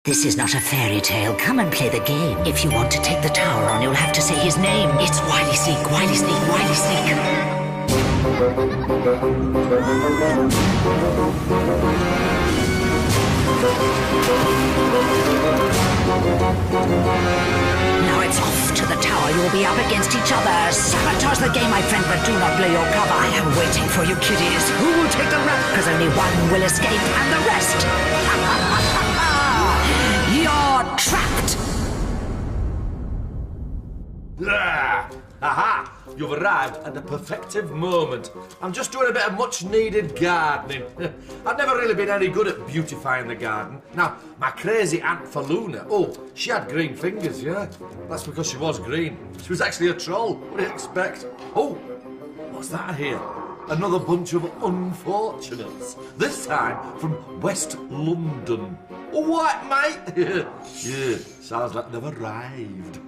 This is not a fairy tale. Come and play the game. If you want to take the tower on, you'll have to say his name. It's Wily Sneak, Wily Sneak, Wily Sneak. Now it's off to the tower. You'll be up against each other. Sabotage the game, my friend, but do not blow your cover. I am waiting for you, kiddies. Who will take the rap? Because only one will escape, and the rest... You're trapped! Aha! You've arrived at the perfective moment. I'm just doing a bit of much-needed gardening. I've never really been any good at beautifying the garden. Now, my crazy Aunt Faluna, she had green fingers, yeah? That's because she was green. She was actually a troll. What do you expect? Oh, what's that here? Another bunch of unfortunates. This time from West London. What, mate? Yeah, sounds like they've arrived.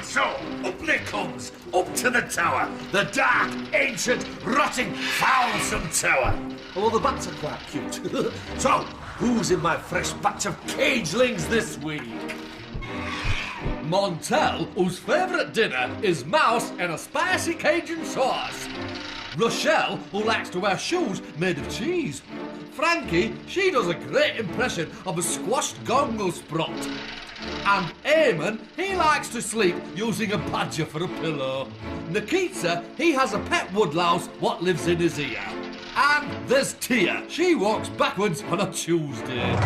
So, up they comes, up to the tower. The dark, ancient, rotting, foulsome tower. Oh, the bats are quite cute. So, who's in my fresh batch of cagelings this week? Montel, whose favourite dinner is mouse and a spicy Cajun sauce. Rochelle, who likes to wear shoes made of cheese. Frankie, she does a great impression of a squashed gongle sprot. And Eamon, he likes to sleep using a badger for a pillow. Nikita, he has a pet woodlouse what lives in his ear. And there's Tia, she walks backwards on a Tuesday.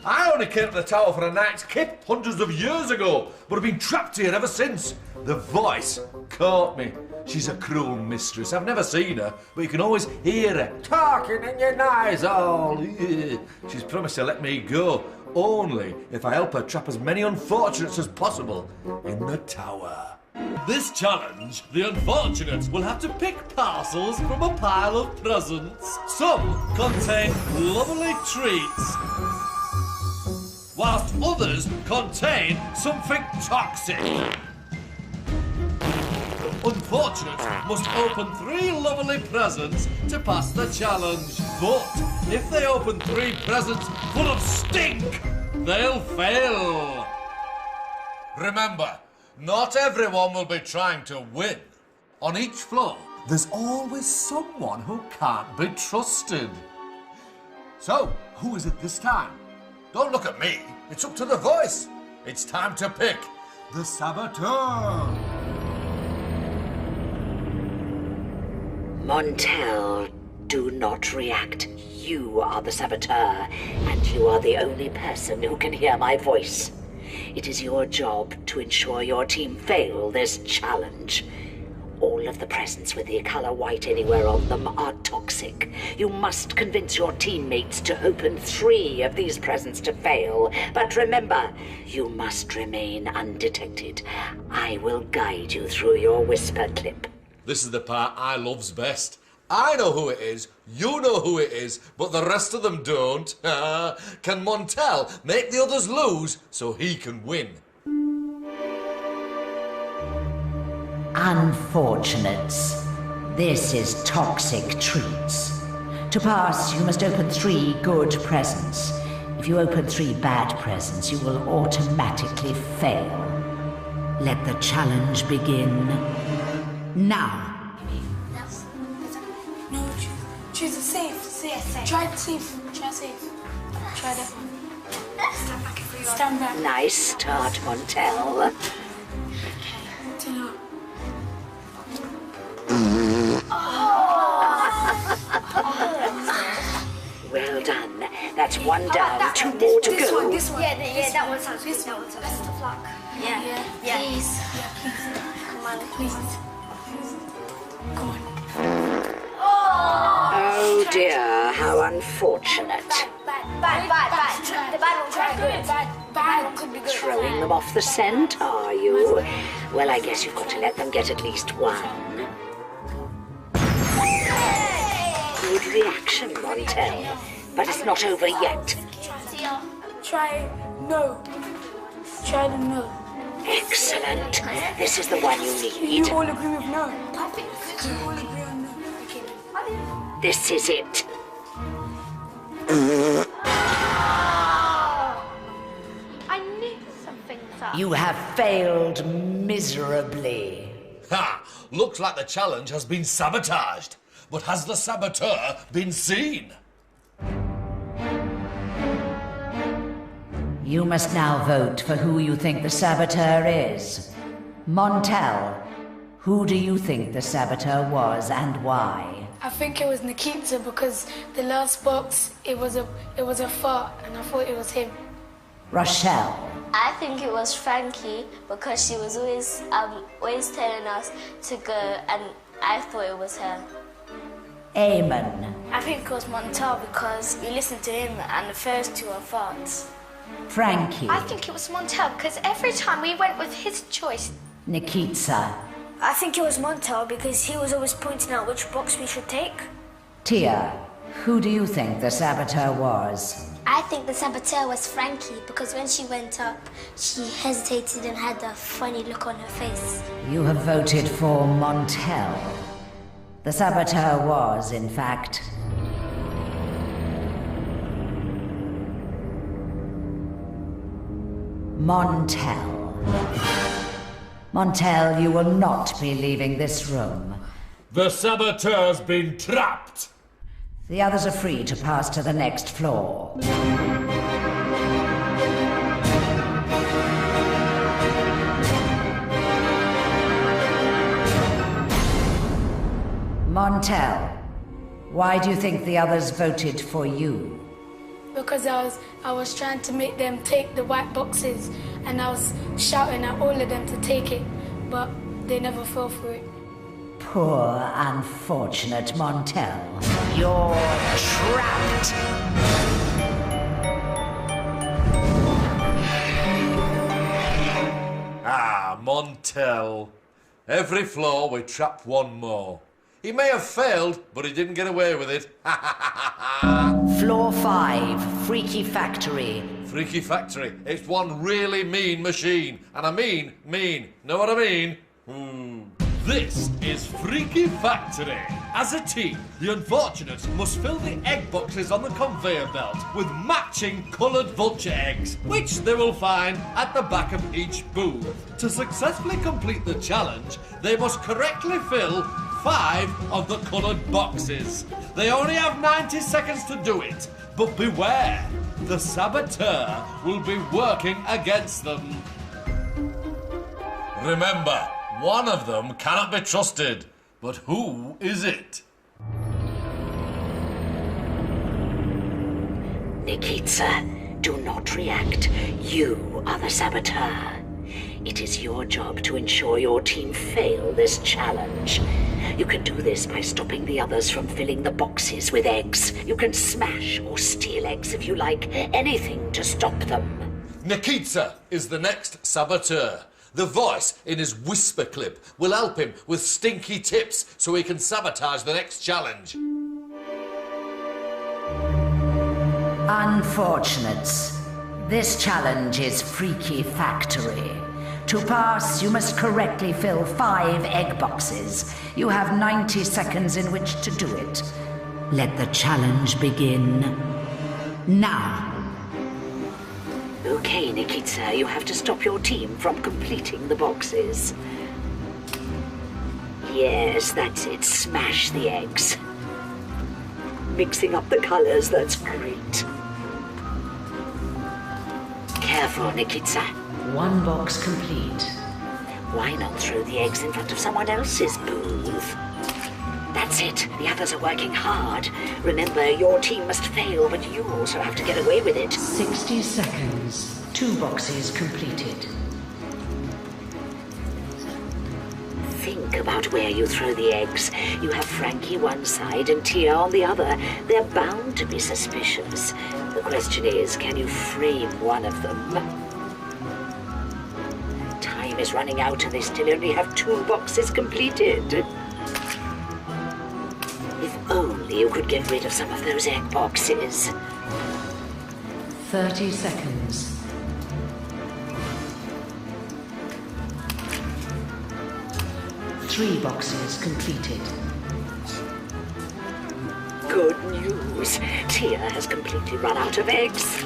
I only came to the tower for a night's kip hundreds of years ago, but I've been trapped here ever since. The voice caught me. She's a cruel mistress. I've never seen her, but you can always hear her talking in your eyes all. She's promised to let me go, only if I help her trap as many unfortunates as possible in the tower. This challenge, the unfortunates will have to pick parcels from a pile of presents. Some contain lovely treats, whilst others contain something toxic. Unfortunates must open 3 lovely presents to pass the challenge. But if they open 3 presents full of stink, they'll fail. Remember, not everyone will be trying to win. On each floor, there's always someone who can't be trusted. So, who is it this time? Don't look at me. It's up to the voice. It's time to pick the saboteur. Montel, do not react. You are the saboteur, and you are the only person who can hear my voice. It is your job to ensure your team fail this challenge. All of the presents with the color white anywhere on them are toxic. You must convince your teammates to open 3 of these presents to fail. But remember, you must remain undetected. I will guide you through your whisper clip. This is the part I loves best. I know who it is, you know who it is, but the rest of them don't. Can Montel make the others lose so he can win? Unfortunates. This is toxic treats. To pass, you must open 3 good presents. If you open 3 bad presents, you will automatically fail. Let the challenge begin now. No, choose a safe. Try the safe. Try safe. Try that one. Stand back. Nice start, Montel. Well done. That's 1 down, 2 more to go. This one. Yeah, that one sounds good. That one sounds best of luck. Yeah. Please. Come on, please. Come on. Oh dear, how unfortunate. Bad. The bad one tried good. Bad one could be good. Throwing them off the scent, are you? Well, I guess you've got to let them get at least 1. Good reaction, Montel. But it's not over yet. Try no. Try the no. Excellent. This is the one you need. You all agree with no. You all agree on no. Okay. This is it. I knew something was up. You have failed miserably. Ha! Looks like the challenge has been sabotaged. But has the saboteur been seen? You must now vote for who you think the saboteur is. Montel, who do you think the saboteur was and why? I think it was Nikita because the last box it was a fart and I thought it was him. Rochelle, I think it was Frankie because she was always telling us to go, and I thought it was her. Eamon, I think it was Montel because we listened to him and the first two are farts. Frankie, I think it was Montel because every time we went with his choice. Nikita, I think it was Montel because he was always pointing out which box we should take. Tia, who do you think the saboteur was? I think the saboteur was Frankie because when she went up, she hesitated and had a funny look on her face. You have voted for Montel. The saboteur was, in fact, Montel. Montel, you will not be leaving this room. The saboteur's been trapped! The others are free to pass to the next floor. Montel, why do you think the others voted for you? Because I was trying to make them take the white boxes and I was shouting at all of them to take it, but they never fell for it. Poor, unfortunate Montel. You're trapped! Ah, Montel. Every floor we trap one more. He may have failed, but he didn't get away with it. Floor 5, Freaky Factory. Freaky Factory. It's one really mean machine. And I mean mean. Know what I mean? This is Freaky Factory. As a team, the unfortunates must fill the egg boxes on the conveyor belt with matching coloured vulture eggs, which they will find at the back of each booth. To successfully complete the challenge, they must correctly fill 5 of the coloured boxes. They only have 90 seconds to do it, but beware, the saboteur will be working against them. Remember, one of them cannot be trusted, but who is it? Nikita, do not react. You are the saboteur. It is your job to ensure your team fail this challenge. You can do this by stopping the others from filling the boxes with eggs. You can smash or steal eggs if you like. Anything to stop them. Nikita is the next saboteur. The voice in his whisper clip will help him with stinky tips so he can sabotage the next challenge. Unfortunates, this challenge is Freaky Factory. To pass, you must correctly fill 5 egg boxes. You have 90 seconds in which to do it. Let the challenge begin now. Okay, Nikita, you have to stop your team from completing the boxes. Yes, that's it. Smash the eggs. Mixing up the colors, that's great. Careful, Nikita. 1 box complete. Why not throw the eggs in front of someone else's booth? That's it. The others are working hard. Remember, your team must fail, but you also have to get away with it. 60 seconds. 2 boxes completed. Think about where you throw the eggs. You have Frankie one side and Tia on the other. They're bound to be suspicious. The question is, can you frame one of them? Time is running out and they still only have 2 boxes completed. If only you could get rid of some of those egg boxes. 30 seconds. 3 boxes completed. Good news. Tia has completely run out of eggs.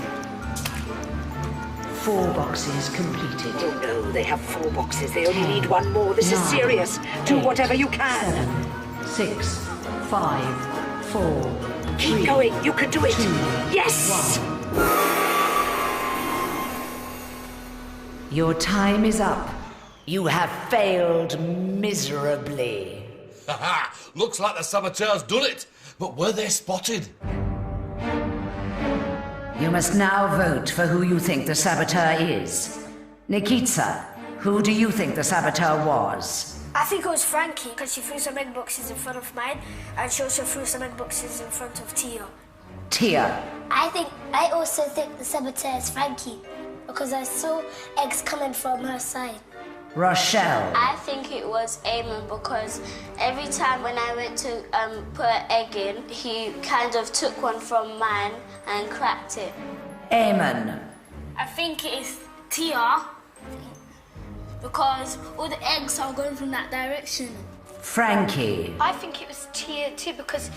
4 boxes completed. Oh no, they have 4 boxes. They only need 1 more. This is serious. Do whatever you can. 7, 6, 5, 4, Keep 3, going. You can do it. 2, Yes! 1. Your time is up. You have failed miserably. Haha! Looks like the saboteurs done it. But were they spotted? You must now vote for who you think the saboteur is. Nikita, who do you think the saboteur was? I think it was Frankie, because she threw some egg boxes in front of mine, and she also threw some egg boxes in front of Tia. Tia. I also think the saboteur is Frankie, because I saw eggs coming from her side. Rochelle. I think it was Eamon, because every time when I went to put an egg in, he kind of took one from mine and cracked it. Eamon. I think it is Tia, because all the eggs are going from that direction. Frankie. I think it was Tia too, because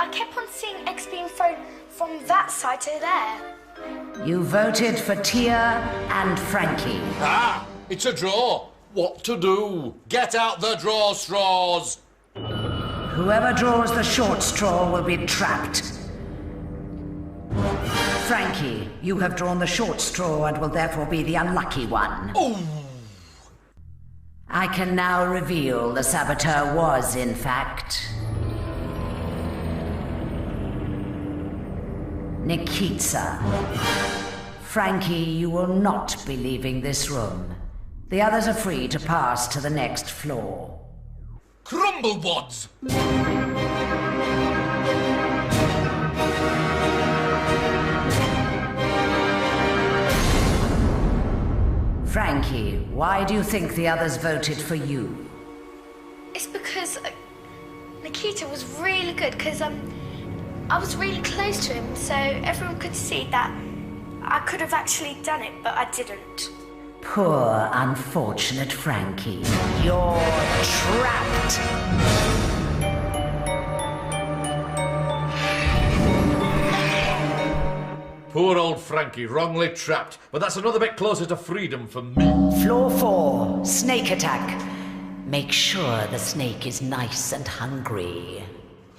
I kept on seeing eggs being thrown from that side to there. You voted for Tia and Frankie. Ah! It's a draw. What to do? Get out the draw straws. Whoever draws the short straw will be trapped. Frankie, you have drawn the short straw and will therefore be the unlucky one. Oh! I can now reveal the saboteur was, in fact, Nikita. Frankie, you will not be leaving this room. The others are free to pass to the next floor. Crumblewads! Frankie, why do you think the others voted for you? It's because Nikita was really good, because I was really close to him, so everyone could see that I could have actually done it, but I didn't. Poor, unfortunate Frankie. You're trapped. Poor old Frankie, wrongly trapped. But that's another bit closer to freedom for me. Floor 4, snake attack. Make sure the snake is nice and hungry.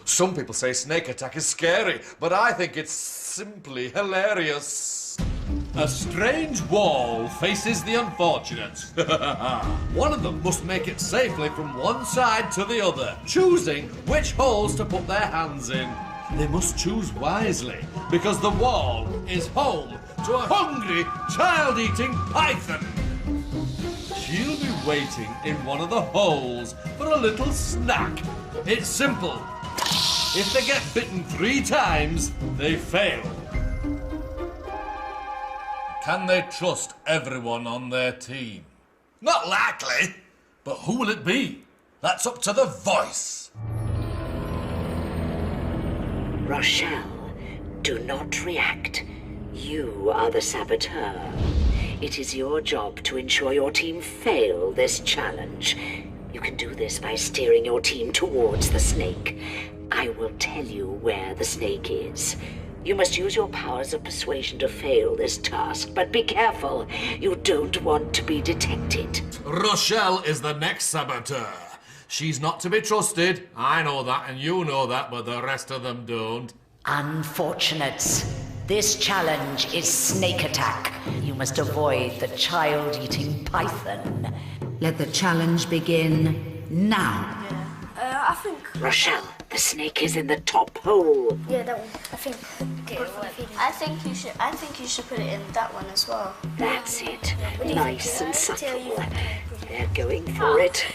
Some people say snake attack is scary, but I think it's simply hilarious. A strange wall faces the unfortunate. One of them must make it safely from one side to the other, choosing which holes to put their hands in. They must choose wisely, because the wall is home to a hungry, child-eating python. She'll be waiting in one of the holes for a little snack. It's simple. If they get bitten 3 times, they fail. Can they trust everyone on their team? Not likely. But who will it be? That's up to the voice. Rochelle, do not react. You are the saboteur. It is your job to ensure your team fail this challenge. You can do this by steering your team towards the snake. I will tell you where the snake is. You must use your powers of persuasion to fail this task, but be careful. You don't want to be detected. Rochelle is the next saboteur. She's not to be trusted. I know that, and you know that, but the rest of them don't. Unfortunates. This challenge is snake attack. You must avoid the child-eating python. Let the challenge begin now. I think... Rochelle, the snake is in the top hole. Yeah, that one. I think... I think you should put it in that one as well. That's it. Nice and subtle. They're going for it.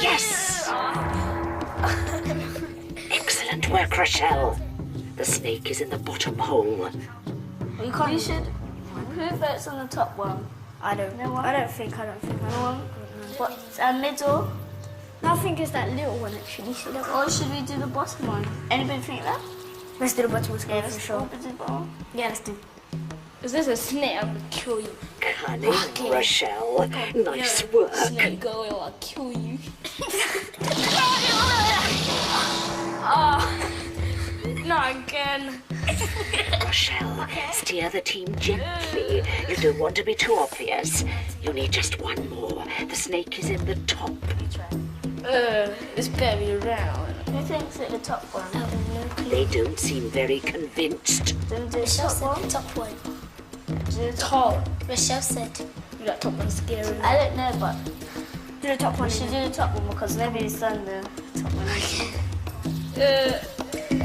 Yes! Excellent work, Rochelle. The snake is in the bottom hole. You should... Who votes on the top one? I don't know. I don't think. No one? What, middle? I think it's that little one, actually. Or should we do the bottom one? Anybody think that? Let's do the bottom one, Yeah, for sure. do the bottom. Yeah, let's do. Because there's a snake, I'm gonna kill you. Cunning, Rochelle. Nice work. Snake, go away or I'll kill you. Not again. Rochelle, steer the team gently. You don't want to be too obvious. You need just one more. The snake is in the top. It's better be around. Who thinks it's the top one? They don't seem very convinced. Then do the top one. Top one. Do the Top. Rochelle said. That top one's scary. I don't know, but Do the top we one. should do the top one because maybe it's done the top one.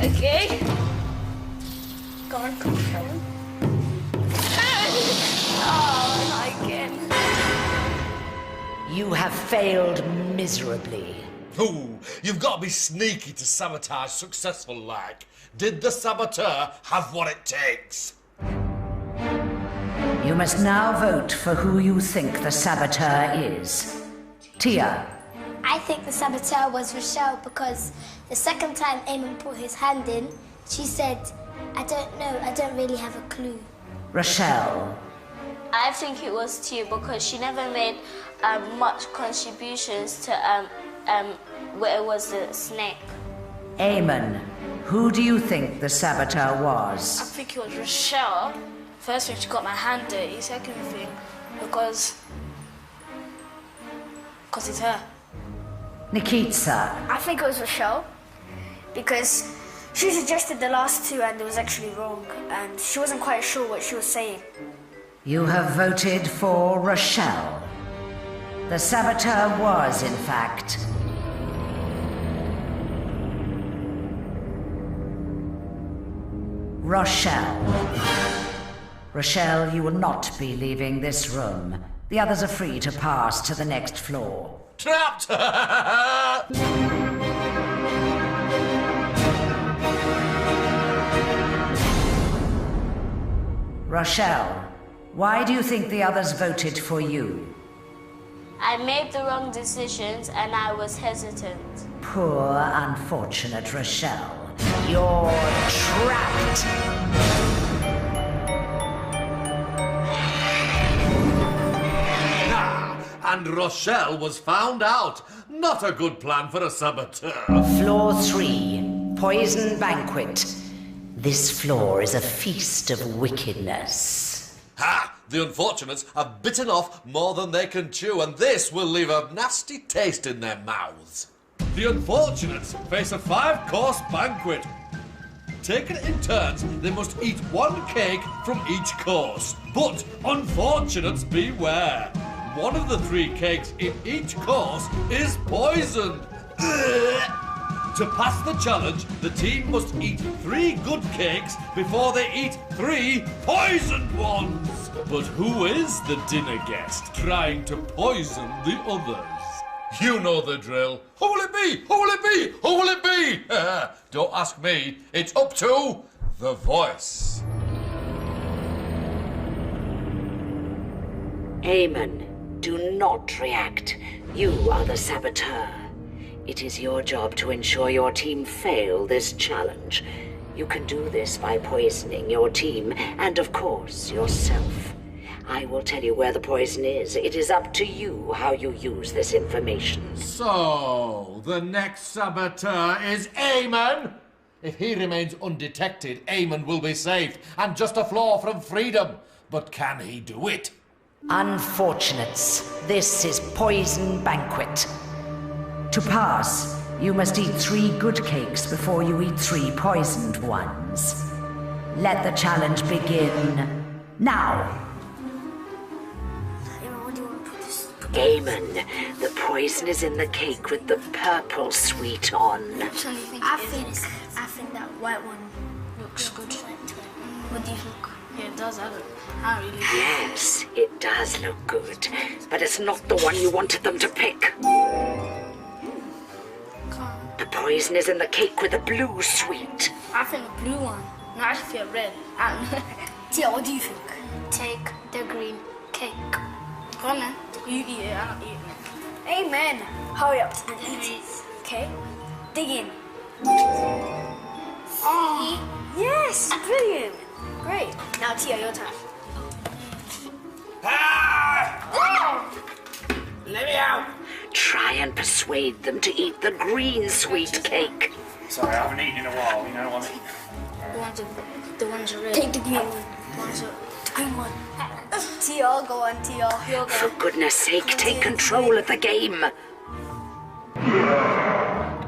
Okay. Go on, come on. Oh, not again. You have failed miserably. Ooh, you've got to be sneaky to sabotage successful like. Did the saboteur have what it takes? You must now vote for who you think the saboteur is. Tia, I think the saboteur was Rochelle because the second time Eamon put his hand in, she said, I don't know, I don't really have a clue. Rochelle, I think it was Tia because she never made much contributions to where it was the snake. Eamon, who do you think the saboteur I was? think it was Rochelle. First thing, she got my hand dirty. Second thing, because it's her. Nikita, I think it was Rochelle because she suggested the last two and it was actually wrong and she wasn't quite sure what she was saying. you have voted for Rochelle. The saboteur was, in fact, Rochelle. Rochelle, you will not be leaving this room. The others are free to pass to the next floor. Trapped! Rochelle, why do you think the others voted for you? I made the wrong decisions and I was hesitant. Poor, unfortunate Rochelle. You're trapped! And Rochelle was found out. Not a good plan for a saboteur. Floor 3, Poison Banquet. This floor is a feast of wickedness. Ha! The unfortunates have bitten off more than they can chew, and this will leave a nasty taste in their mouths. The unfortunates face a 5-course banquet. Taken in turns, they must eat one cake from each course. But unfortunates beware. One of the 3 cakes in each course is poisoned. To pass the challenge, the team must eat 3 good cakes before they eat 3 poisoned ones. But who is the dinner guest trying to poison the others? You know the drill. Who will it be? Who will it be? Who will it be? Don't ask me. It's up to the voice. Eamon, do not react. You are the saboteur. It is your job to ensure your team fail this challenge. You can do this by poisoning your team and, of course, yourself. I will tell you where the poison is. It is up to you how you use this information. So, the next saboteur is Eamon. If he remains undetected, Eamon will be saved and just a flaw from freedom. But can he do it? Unfortunates, this is Poison Banquet. To pass, you must eat 3 good cakes before you eat 3 poisoned ones. Let the challenge begin now. Eamon, the poison is in the cake with the purple sweet on. I think that white one looks good. What do you think? Yeah, it does. I don't really. Yes, it does look good, but it's not the one you wanted them to pick. The poison is in the cake with the blue sweet. I think the blue one. No, I should feel red. Tia, what do you think? Take the green cake. Come on, man. You eat it. I don't eat it. Amen. Hurry up and eat it. Okay? Dig in. Oh, yes, brilliant. Great. Now, Tia, your turn. Let me out! Try and persuade them to eat the green sweet cake. Sorry, I haven't eaten in a while, you know what I mean? The ones are red. Take the green one. The ones are... Green one. Tia, go on, Tia. You'll For go. goodness sake, take control of the game.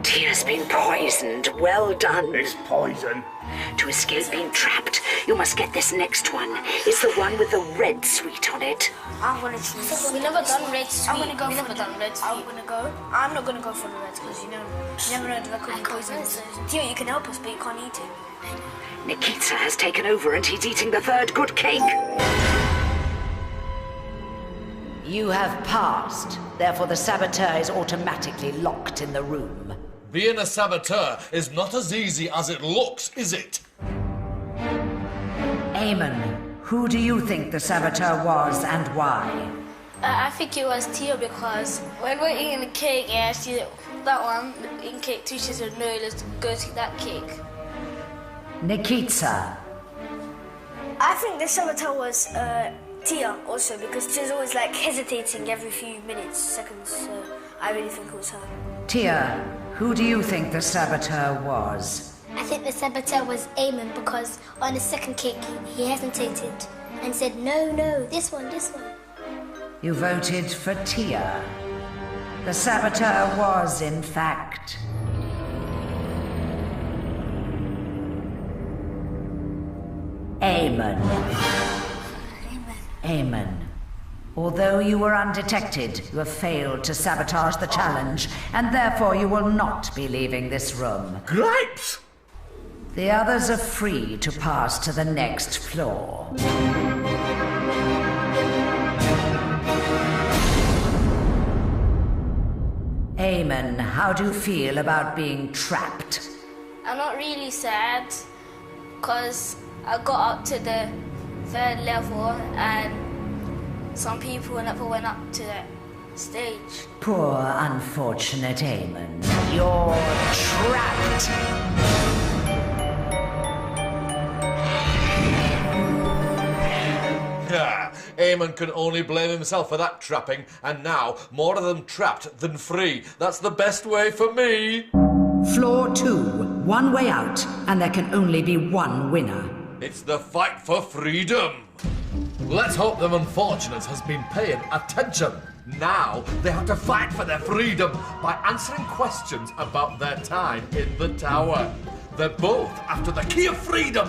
Tia's been poisoned. Well done. It's poison. To escape being trapped, you must get this next one. It's the one with the red sweet on it. I'm gonna choose. We never done red sweet. I'm gonna go we for never the- done red sweet. I'm not gonna go for the reds because you never know that could be poisonous. Tia, you can help us, but you can't eat it. Nikita has taken over and he's eating the third good cake. You have passed. Therefore, the saboteur is automatically locked in the room. Being a saboteur is not as easy as it looks, is it? Eamon, who do you think the saboteur was and why? I think it was Tia because when we're eating the cake, yeah, she that one eating cake too. She said, "No, let's go to that cake." Nikita, I think the saboteur was Tia also because Tia's always like hesitating every few minutes, seconds. So I really think it was her. Tia, who do you think the saboteur was? I think the saboteur was Eamon because on the second cake he hesitated and said, no, this one. You voted for Tia. The saboteur was, in fact, Eamon. Eamon. Although you were undetected, you have failed to sabotage the challenge, and therefore you will not be leaving this room. Grapes! The others are free to pass to the next floor. Eamon, how do you feel about being trapped? I'm not really sad because I got up to the third level and some people never went up to that stage. Poor, unfortunate Eamon. You're trapped! Yeah, Eamon can only blame himself for that trapping, and now more of them trapped than free. That's the best way for me. Floor 2, one way out, and there can only be one winner. It's the fight for freedom. Let's hope them unfortunates has been paying attention. Now they have to fight for their freedom by answering questions about their time in the tower. They're both after the key of freedom.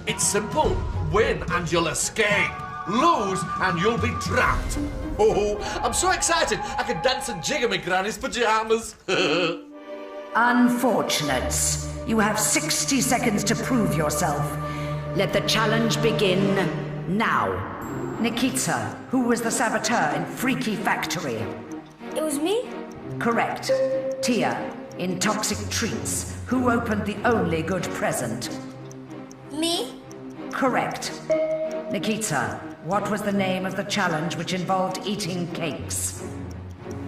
It's simple. Win and you'll escape. Lose and you'll be trapped. Oh, I'm so excited. I can dance and jig in my granny's pajamas. Unfortunates, you have 60 seconds to prove yourself. Let the challenge begin now. Nikita, who was the saboteur in Freaky Factory? It was me? Correct. Tia, in Toxic Treats, who opened the only good present? Me? Correct. Nikita, what was the name of the challenge which involved eating cakes?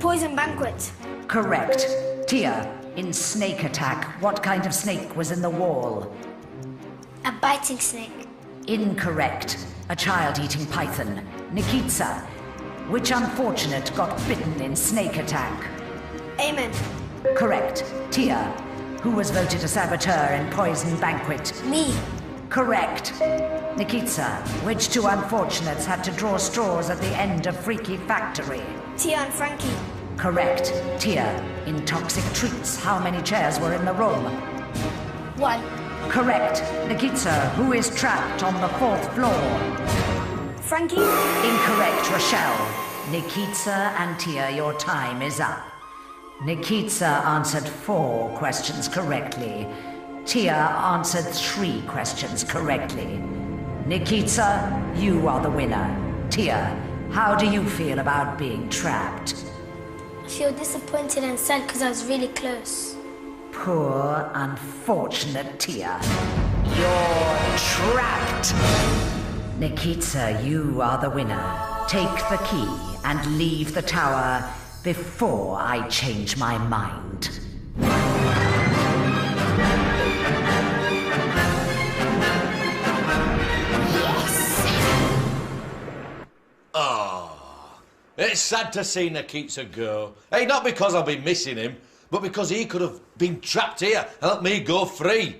Poison Banquet. Correct. Tia, in Snake Attack, what kind of snake was in the wall? A biting snake. Incorrect. A child eating python. Nikita, which unfortunate got bitten in Snake Attack? Amen. Correct. Tia, who was voted a saboteur in Poison Banquet? Me. Correct. Nikita, which two unfortunates had to draw straws at the end of Freaky Factory? Tia and Frankie. Correct. Tia, in Toxic Treats, how many chairs were in the room? 1. Correct. Nikita, who is trapped on the 4th floor? Frankie. Incorrect, Rochelle. Nikita and Tia, your time is up. Nikita answered 4 questions correctly. Tia answered 3 questions correctly. Nikita, you are the winner. Tia, how do you feel about being trapped? I feel disappointed and sad because I was really close. Poor, unfortunate Tia. You're trapped! Nikita, you are the winner. Take the key and leave the tower before I change my mind. Ah. it's sad to see Nikita go. Hey, not because I'll be missing him, but because he could have been trapped here and helped me go free.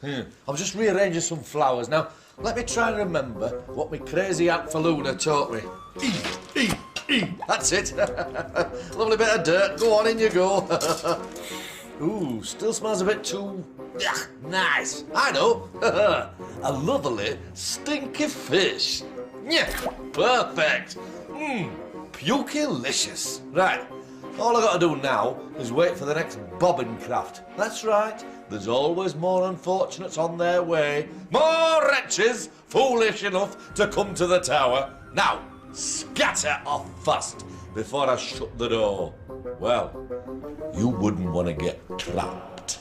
I was just rearranging some flowers. Now, let me try and remember what my crazy Aunt Faluna taught me. That's it. Lovely bit of dirt. Go on, in you go. Ooh, still smells a bit too... nice. I know. A lovely, stinky fish. Yeah, perfect. Pukey-licious. Right, all I got to do now is wait for the next bobbin craft. That's right. There's always more unfortunates on their way. More wretches foolish enough to come to the tower. Now, scatter off fast before I shut the door. Well, you wouldn't want to get trapped.